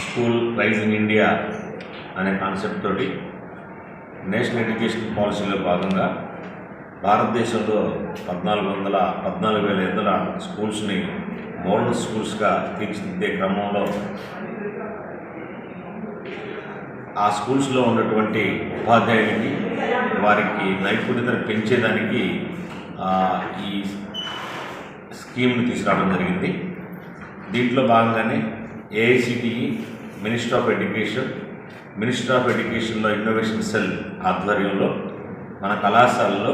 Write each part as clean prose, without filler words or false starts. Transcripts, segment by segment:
School rising India అనే concept తోటి national education పాలసీలో భాగంగా భారతదేశంలో 14,500 స్కూల్స్ని మోడల్ స్కూల్స్గా తీర్చిదిద్దే క్రమంలో ఆ స్కూల్స్లో ఉన్నటువంటి ఉపాధ్యాయులకి వారికి నైపుణ్యతను పెంచేదానికి ఈ స్కీమ్ని తీసుకురావడం జరిగింది. దీంట్లో భాగంగానే ఏఐసిటిఈ, మినిస్ట్రీ ఆఫ్ ఎడ్యుకేషన్లో ఇన్నోవేషన్ సెల్ ఆధ్వర్యంలో మన కళాశాలలో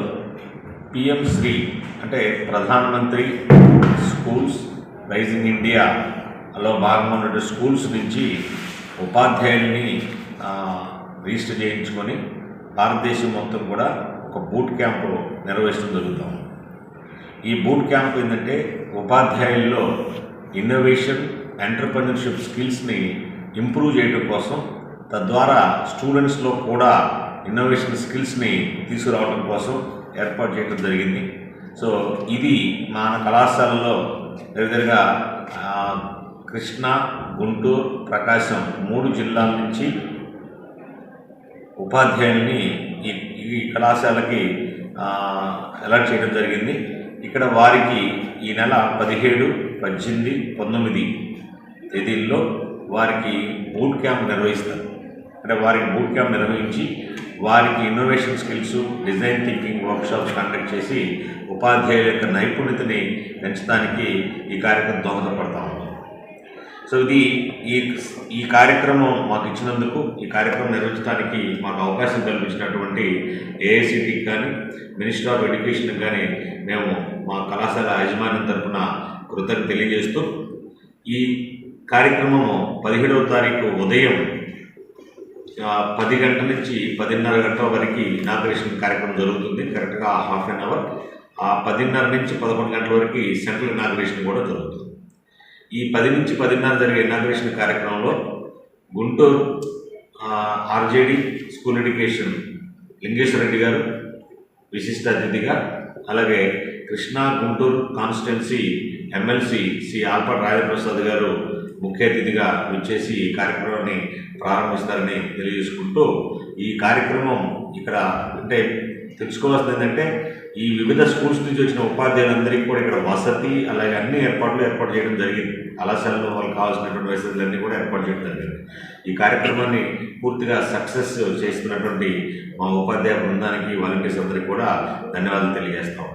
పిఎం శ్రీ అంటే ప్రధానమంత్రి స్కూల్స్ రైజింగ్ ఇండియాలో భాగంగా ఉన్న స్కూల్స్ నుంచి ఉపాధ్యాయుల్ని రిజిస్టర్ చేయించుకొని భారతదేశం మొత్తం కూడా ఒక బూట్ క్యాంపు నిర్వహించడం జరుగుతాం. ఈ బూట్ క్యాంప్ ఏంటంటే ఉపాధ్యాయుల్లో ఇన్నోవేషన్, ఎంటర్‌ప్రెన్యూర్‌షిప్ స్కిల్స్ని ఇంప్రూవ్ చేయడం కోసం, తద్వారా స్టూడెంట్స్లో కూడా ఇన్నోవేషన్ స్కిల్స్ని తీసుకురావడం కోసం ఏర్పాటు చేయడం జరిగింది. సో ఇది మన కళాశాలలో దగ్గరగా కృష్ణా, గుంటూరు, ప్రకాశం 3 జిల్లాల నుంచి ఉపాధ్యాయుల్ని ఈ కళాశాలకి అలాట్ చేయడం జరిగింది. ఇక్కడ వారికి ఈ నెల 17, 18, 19 తేదీల్లో వారికి బూట్ క్యాంప్ నిర్వహిస్తారు. అంటే వారికి బూట్ క్యాంప్ నిర్వహించి వారికి innovation skills, design thinking workshops conduct చేసి ఉపాధ్యాయుల యొక్క నైపుణ్యతని పెంచడానికి ఈ కార్యక్రమం దోహదపడతా ఉంది. సో ఇది ఈ కార్యక్రమం మాకు ఇచ్చినందుకు, ఈ కార్యక్రమం నిర్వహించడానికి మాకు అవకాశం కల్పించినటువంటి ఏఐసిటికి కానీ, మినిస్ట్రీ ఆఫ్ ఎడ్యుకేషన్కి కానీ మేము మా కళాశాల యాజమాన్యం తరఫున కృతజ్ఞత తెలియజేస్తూ, ఈ కార్యక్రమము 17వ తారీఖు ఉదయం 10 గంటల నుంచి 10:30 గంటల వరకు ఇనాగ్రేషన్ కార్యక్రమం జరుగుతుంది. కరెక్ట్గా హాఫ్ అన్ అవర్. 10:30 నుంచి 11 గంటల వరకు సెంట్రల్ ఇనాగ్రేషన్ కూడా జరుగుతుంది. ఈ 10 నుంచి 10:30 జరిగే ఇనాగ్రేషన్ కార్యక్రమంలో Guntur RJD school education Lingeswara Reddy గారు విశిష్ట అతిథిగా, అలాగే కృష్ణా గుంటూరు కాన్స్టిట్యున్సీ ఎమ్మెల్సీ శ్రీ ఆల్పాటి రాజప్రసాద్ గారు ముఖ్య అతిథిగా విచ్చేసి ఈ కార్యక్రమాన్ని ప్రారంభిస్తారని తెలియజేసుకుంటూ, ఈ కార్యక్రమం ఇక్కడ అంటే తెలుసుకోవాల్సింది ఏంటంటే, ఈ వివిధ స్కూల్స్ నుంచి వచ్చిన ఉపాధ్యాయులందరికీ కూడా ఇక్కడ వసతి, అలాగే అన్ని ఏర్పాటు చేయడం జరిగింది. కళాశాలలో వాళ్ళకి కావాల్సినటువంటి వసతులన్నీ కూడా ఏర్పాటు చేయడం జరిగింది. ఈ కార్యక్రమాన్ని పూర్తిగా సక్సెస్ చేస్తున్నటువంటి మా ఉపాధ్యాయ బృందానికి, వాలంటీర్స్ అందరికీ కూడా ధన్యవాదాలు తెలియజేస్తాం.